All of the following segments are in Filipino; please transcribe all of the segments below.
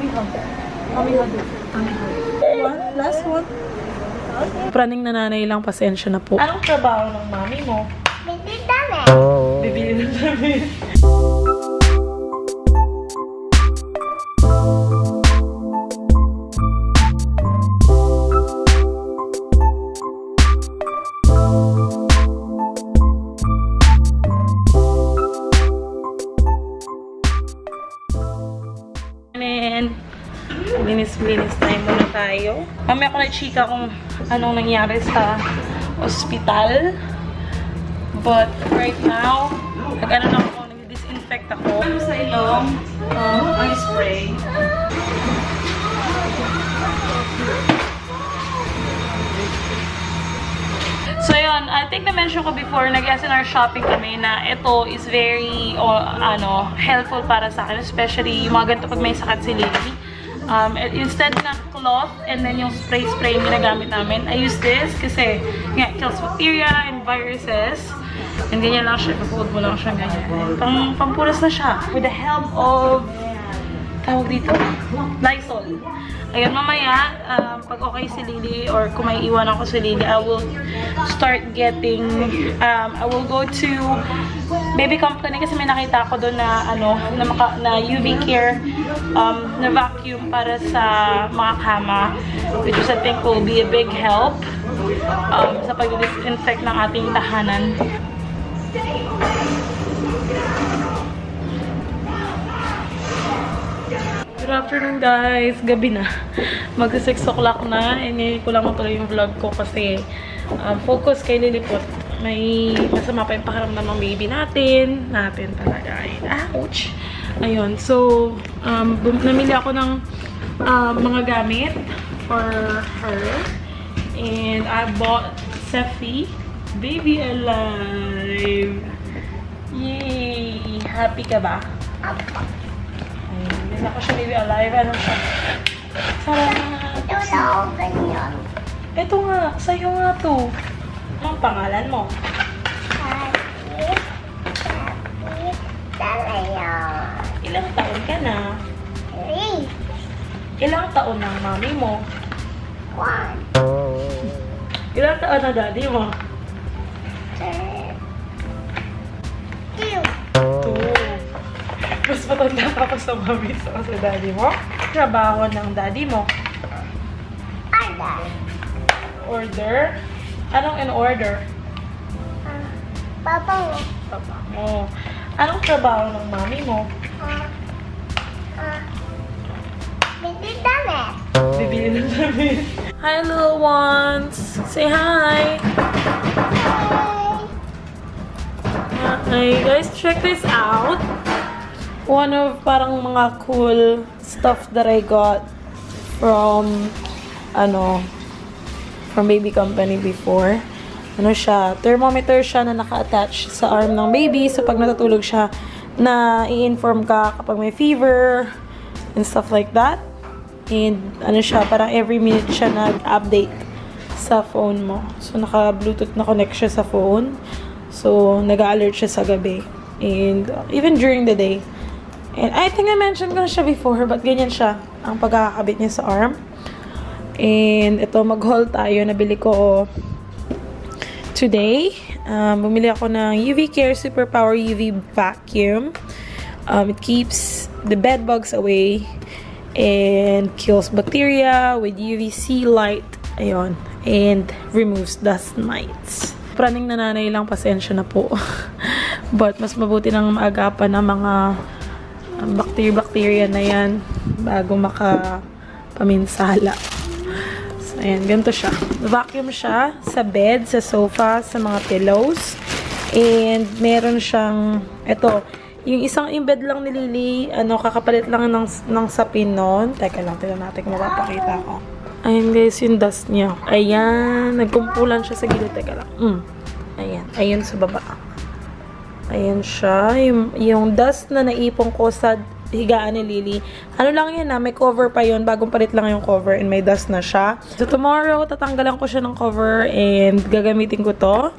Mommy hug. Mommy hug. Mommy hug. One? Last one? Praning nanay lang, pasensya na po. Anong trabaho ng mami mo? Bibili damit. Bibili ng damit. Linis tayo muna tayo. Mamaya ako na-chika kung anong nangyari sa ospital. But right now, nag-ano lang ako, nag-disinfect ako. Ano sa ilong? Ang spray. So yun, I think na-mention ko before, nag-SNR shopping kami na ito is very helpful para sa akin. Especially yung mga ganito pag may sakit si Lily. Instead ng cloth and then yung spray yung ginagamit namin, I use this kasi it kills bacteria and viruses. And ganyan lang siya. Pag-hold mo lang siya ganyan. Pampunas na siya. With the help of, tawag dito, Lysol. Ayun, mamaya, pag okay si Lily or kung may iwan ako si Lily, I will start getting, I will go to Baby Company kasi may nakita ako doon na, na UV care na vacuum para sa mga kama, which is I think will be a big help sa pag-disinfect ng ating tahanan. Good afternoon guys! Gabi na. Mag-6 o'clock na. And ngayon ko lang matuloy yung vlog ko kasi focus kay Lilipot. May masama pa yung pakiramdam ng baby natin. Natin talaga. Ouch! Ayun. So, namili ako ng mga gamit for her. And I bought Seffi Baby Alive. Yay! Happy ka ba? Ayun. Ako siya Baby Alive. Ano siya? Sarap! Ito na ganyan. Ito nga. Sa'yo nga to. Anong pangalan mo? Happy talaga. Ilang taon ka na? 3. Ilang taon ng mami mo? 1. Ilang taon na daddy mo? 2. 2. Mas matanda ka pa sa mami sa daddy mo? Trabaho ng daddy mo? Order? Anong in order? Papa mo. Papa mo. Anong trabaho ng mami mo? Bibili damit. Bibili ng damit. Hi little ones! Say hi! Hi guys, check this out. One of parang mga cool stuff that I got from from Baby Company before. Ano siya, thermometer siya na naka-attach sa arm ng baby. So, pag natutulog siya, na i-inform ka kapag may fever and stuff like that. And, ano siya, parang every minute siya nag-update sa phone mo. So, naka-Bluetooth na connect siya sa phone. So, nag-alert siya sa gabi. And, even during the day. And, I think I mentioned ko na siya before, but ganyan siya, ang pagkakabit niya sa arm. And ito, mag-haul tayo. Nabili ko today. Bumili ako ng UV Care Superpower UV Vacuum. It keeps the bed bugs away and kills bacteria with UVC light. Ayun. And removes dust mites. Praning nanay lang, pasensya na po. But mas mabuti nang maagapan ng mga bacteria na yan bago makapaminsala. Ayan, ganito siya. Vacuum siya sa bed, sa sofa, sa mga pillows. And meron siyang, ito, yung isang bed lang ni Lily, kakapalit lang ng sapin nun. Teka lang, tignan natin kung mapapakita ko. Ayan guys, yung dust niya. Ayan, nagkumpulan siya sa gilid. Teka lang. Ayan, ayan sa baba. Ayan siya. Yung dust na naipon ko sa higaan ni Lily. Ano lang yan may cover pa yun. Bagong palit lang yung cover and may dust na siya. So tomorrow, tatanggalan ko siya ng cover and gagamitin ko to.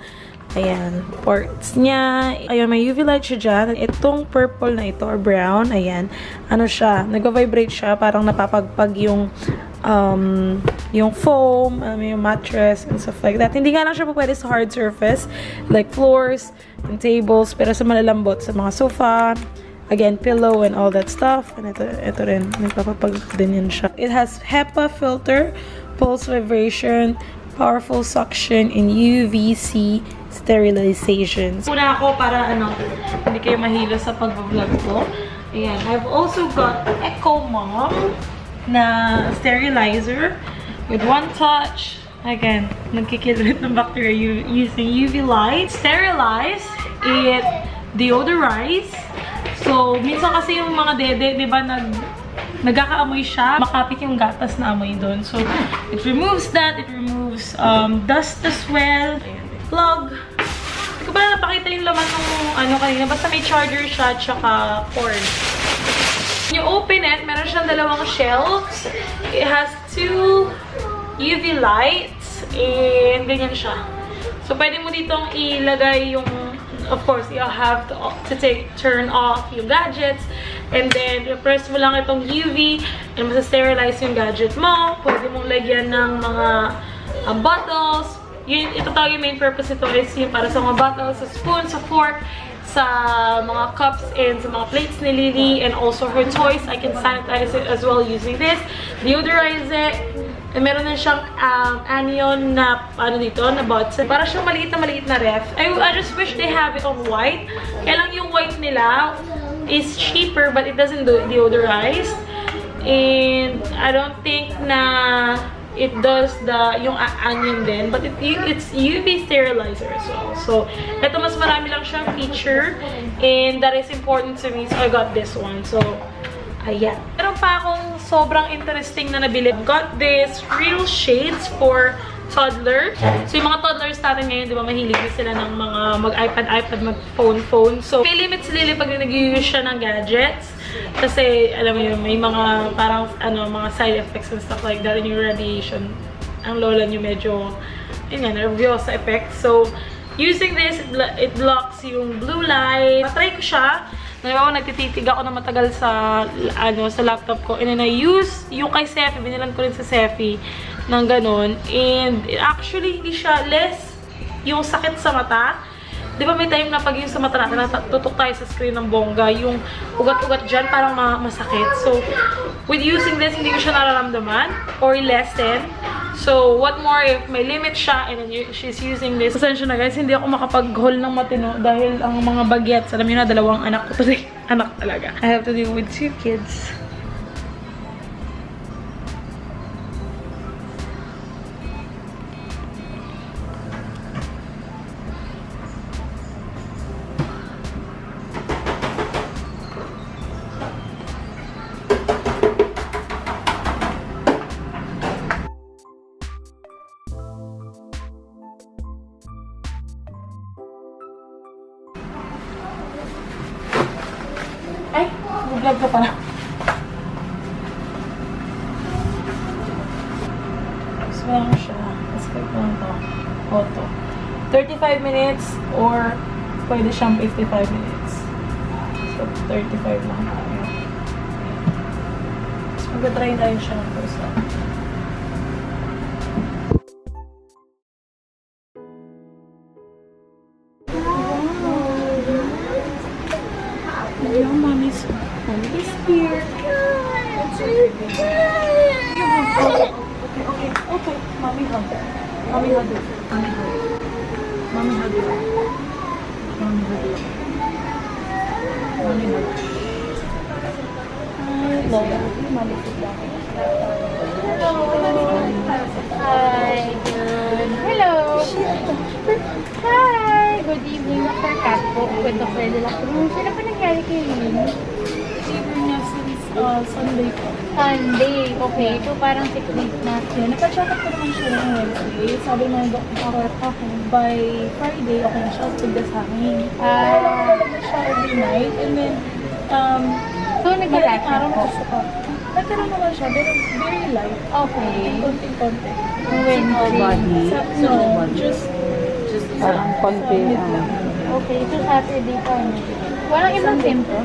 Ayan, ports niya. Ayan, may UV light siya dyan. Itong purple na ito, or brown, ayan, ano siya, nag-vibrate siya, parang napapagpag yung foam, yung mattress, and stuff like that. Hindi nga lang siya po pwede sa hard surface, like floors and tables, pero sa malalambot, sa mga sofa, again, pillow and all that stuff. And ito rin, nagpapapag din yan siya. It has HEPA filter, pulse vibration, powerful suction, and UVC sterilization. Una ako para hindi kayo mahilo sa pag-vlog ko. Ayan, I've also got Eco Mom na sterilizer with one touch. Again, nagkikill ulit ng bacteria using UV light. Sterilize, it deodorize. So, minsan kasi yung mga dede, di ba, nagkakaamoy siya, makapit yung gatas na amoy doon. So, it removes that. It removes dust as well. Plug. Hindi ko pala napakita yung laman ng kanina. Basta may charger siya, tsaka cord. When you open it, meron siyang dalawang shelves. It has 2 UV lights. And ganyan siya. So, pwede mo ditong ilagay yung, of course, you have to turn off yung gadgets. And then, press mo lang itong UV and masa-sterilize yung gadget mo. Pwede mong lagyan ng mga bottles. Ito talaga yung main purpose ito is yung para sa mga bottles, sa spoon, sa fork, sa mga cups, and sa mga plates ni Lily, and also her toys. I can sanitize it as well using this. Deodorize it. And meron na siyang anion na, na box. Para siyang maliit na ref. I just wish they have it on white. Kaya lang yung white nila is cheaper, but it doesn't deodorize. And I don't think na it does yung onion din, but it's UV sterilizer as well. So, ito mas marami lang siyang feature, and that is important to me, so I got this one. So, ayan. Meron pa akong sobrang interesting na nabili. I've got this real shades for toddler. So, yung mga toddlers natin ngayon, di ba, mahilig sila ng mga mag-iPad, mag-phone. So, may limit si Lily pag nag-use siya ng gadgets. Kasi, alam mo yun, may mga parang, mga side effects and stuff like that in yung radiation. Ang lola nyo medyo, nervyosa effect. So, using this, it blocks yung blue light. Natry ko siya. Nalimbawa, nagtititig ako na matagal sa laptop ko. And then, I use yung kay Sefi. Binilan ko rin sa Sefi ng ganun. And, actually, hindi siya less yung sakit sa mata. Di ba may time na pag yung sa mata natin, tutok tayo sa screen ng bongga, yung ugat-ugat dyan, parang masakit. So, with using this, hindi ko siya nararamdaman or lessen. So, what more if may limit siya and then she's using this. Pasensya na guys, hindi ako makapag-haul ng matino dahil ang mga bagets, alam niyo na, 2 anak ko. Anak talaga. I have to deal with 2 kids. Ay, vlog ka pala. So, lang siya. Let's click lang ito. Photo. 35 minutes or pwede siyang 55 minutes. So, 35 lang tayo. So, mag-try tayo siya ng first time. Mommy's here. Okay. Mommy hug. Mommy hug it. Mommy hug it. Mommy hug it. Mommy hug it. Hi, Lola. Mommy hug it. Hi, good. Hello. Hi. Good evening, Dr. Kat po. With Dr. De La Cruz. Ano pa nangyari kay Lynn? Fever niya since Sunday po. Sunday. Okay. Ito parang sick leave natin. Nagpa-check up ko naman siya ng Wednesday. Sabi ng doktor ako, by Friday, okay na siya. Tigda sa akin. Nalala na siya overnight. And then, so, nag-relax araw po. na suka. Nagkaroon naman siya, pero very light. Okay. Konting-konti. Wednesday. No, just Parang konti. Okay, so Saturday pa. Walang ibang symptom?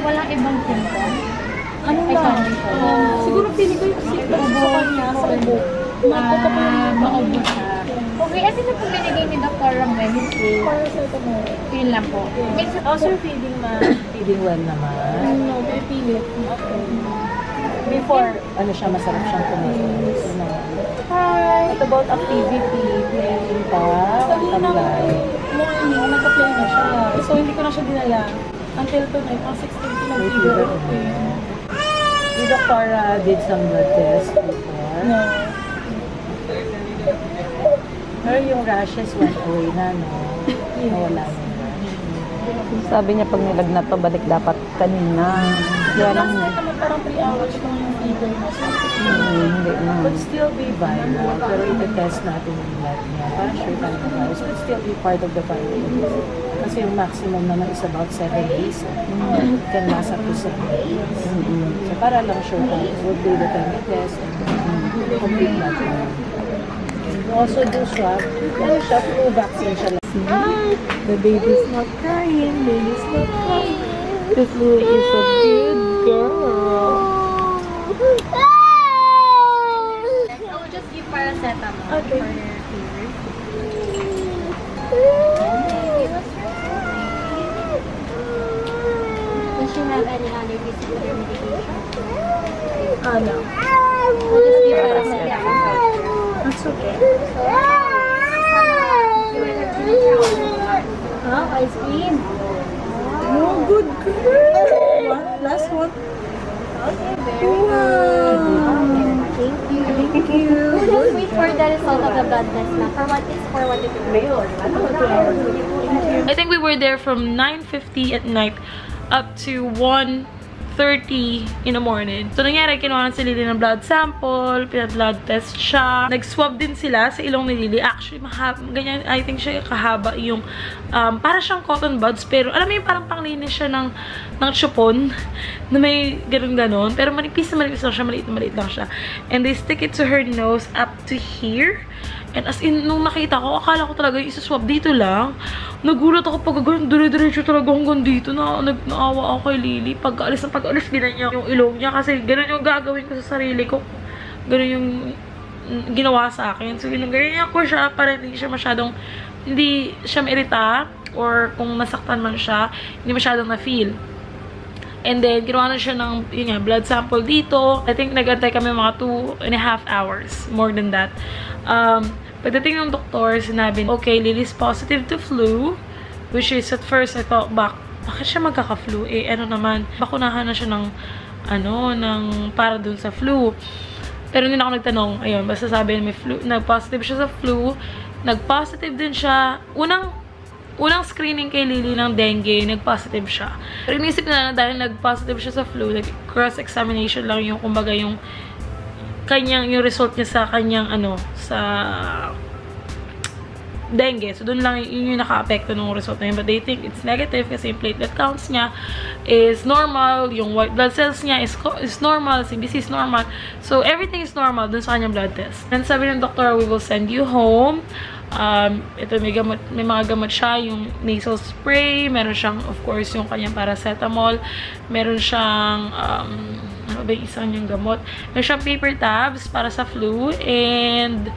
Walang ibang symptom? Ano lang? Siguro feeling ko yung sickness sa kanya, sa ubo. Maubos siya. Okay, at ito po binigay ni Dr. Wednesday. Yun lang po. Also feeding na. Feeding well naman. No, may pilit. Before, ano siya, masarap siyang kumain. Hi! What about activity? Playing pa? Tablay? Morning, nagka-play na siya. So, hindi ko na siya dinala. Until tonight, mga 6:30 na fever. The doctor did some blood test before. No. Pero yung rashes went away na, no? Nawala na yung rashes. Sabi niya pag nilagnat pa, balik dapat kanina. Kaya lang Last night naman parang 3 hours lang yung fever na siya. hindi na. But still be viral. Pero iti-test natin yung blood niya. Para sure tayo na virus. But still be part of the virus. Kasi yung maximum naman is about 7 days. It can last up to 7 days. So para lang sure tayo. Would be the time we test and complete blood count. Also do swab. Ano siya? Flu vaccine siya. The baby's not crying. Baby's not crying. This Lily is a good girl. I will just give paracetamol Okay. for her fever. Does she have any allergies to their medication? Ano? I'll just give paracetamol. That's okay. Huh? Ice cream? Oh, good girl. One, last one. Okay, very good. Thank you. Thank you. Just wait for the result of the blood test na. For what it is. I think we were there from 9:50 at night up to 1:30 in the morning. So, nangyari, kinuha na si Lily ng blood sample, pinag-blood test siya. Nag-swab din sila sa ilong ni Lily. Actually, ganyan, I think siya kahaba yung, para siyang cotton buds, pero alam mo yung parang panglinis siya ng chupon, na may ganun-ganon. Pero manipis lang siya, maliit lang siya. And they stick it to her nose up to here. And as in, nung nakita ko, akala ko talaga yung isa-swab dito lang. Nagulat ako pag gano'n, dire-diretso talaga hanggang dito na naawa ako kay Lily. Pag-alis ginan niya yung ilong niya kasi gano'n yung gagawin ko sa sarili ko. Gano'n yung ginawa sa akin. So, ganyan ko siya para hindi siya mairita or kung nasaktan man siya, hindi masyadong na-feel. And then, ginawa na siya ng blood sample dito. I think nag-antay kami mga 2.5 hours. More than that. Pagdating ng doktor, sinabi, okay, Lily's positive to flu. Which is, at first, I thought, bakit siya magkaka-flu? Ano naman, bakunahan na siya ng para dun sa flu. Pero hindi na ako nagtanong. Ayun, basta sabi may flu. Nag-positive siya sa flu. Nag-positive din siya. Unang screening kay Lily ng dengue, nag-positive siya. Pero inisip na dahil nag-positive siya sa flu, cross-examination lang yung, kumbaga, yung result niya sa kanyang, sa dengue. So, dun lang yung naka-apekto ng result na yun. But they think it's negative kasi yung platelet counts niya is normal, yung white blood cells niya is normal, CBC is normal. So, everything is normal dun sa kanyang blood test. And sabi ng doctor, we will send you home. Ito may mga gamot siya, yung nasal spray, meron siyang of course yung kanyang paracetamol, meron siyang ano ba yung isang yung gamot, meron siyang paper tabs para sa flu, and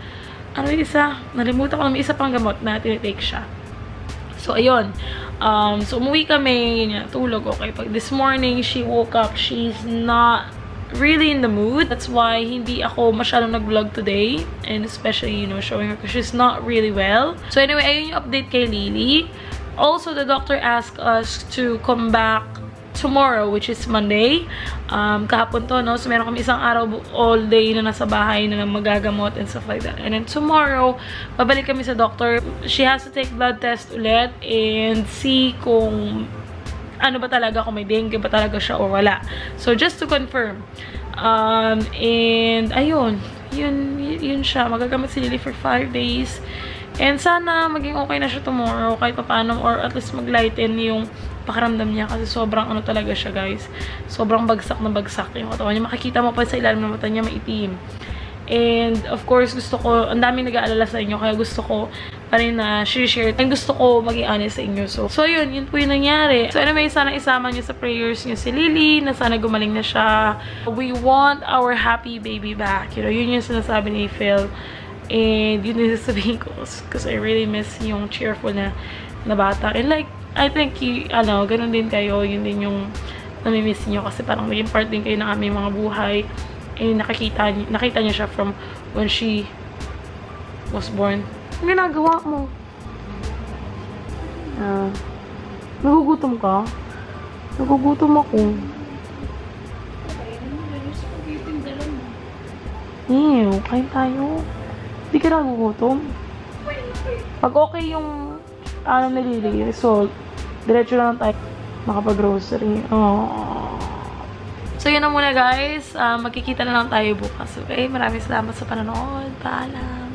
ano yung isa, nalimutan ko, may isa pang gamot na tinitake siya. So ayun, so umuwi kami, yun, tulog, okay. Pag this morning she woke up, she's not really in the mood. That's why hindi ako masyadong nag-vlog today. And especially, showing her because she's not really well. So anyway, ayun yung update kay Lily. Also, the doctor asked us to come back tomorrow, which is Monday. Kahapon to, no? So meron kami isang araw all day na nasa bahay na magagamot and stuff like that. And then tomorrow, babalik kami sa doctor. She has to take blood test ulit and see kung ano ba talaga, kung may dengue ba talaga siya or wala. So, just to confirm. And, ayun. Yun siya. Magagamit si Lily for 5 days. And sana maging okay na siya tomorrow kahit paano, or at least mag-lighten yung pakiramdam niya kasi sobrang talaga siya, guys. Sobrang bagsak na bagsak yung katawan niya. Makikita mo pa sa ilalim ng mata niya, maitim. And, of course, gusto ko, ang daming nag-aalala sa inyo, kaya gusto ko pa rin na share. And gusto ko maging honest sa inyo. So yun po yung nangyari. So, anyway, sana isama niyo sa prayers niyo si Lily, na sana gumaling na siya. We want our happy baby back. You know, yun yung sinasabi ni Phil. And, yun yung sasabihin ko, because I really miss yung cheerful na bata. And like, I think, ganun din kayo, yun din yung namimiss niyo, kasi parang naging part din kayo ng aming mga buhay. Eh, nakita niya siya from when she was born. Ang ginagawa mo? Nagugutom ka? Nagugutom ako. Ew, kain tayo. Hindi ka nagugutom? Pag okay yung nilili, result, diretso na lang tayo makapag-grocery. So, yun na muna guys. Magkikita na lang tayo bukas. Okay? Maraming salamat sa panonood. Paalam.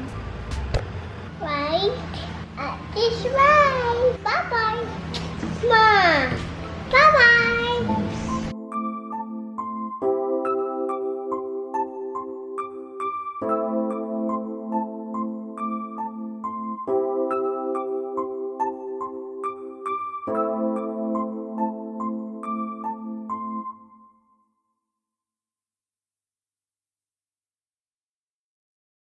Right. This way. Bye-bye. Ma. Bye-bye.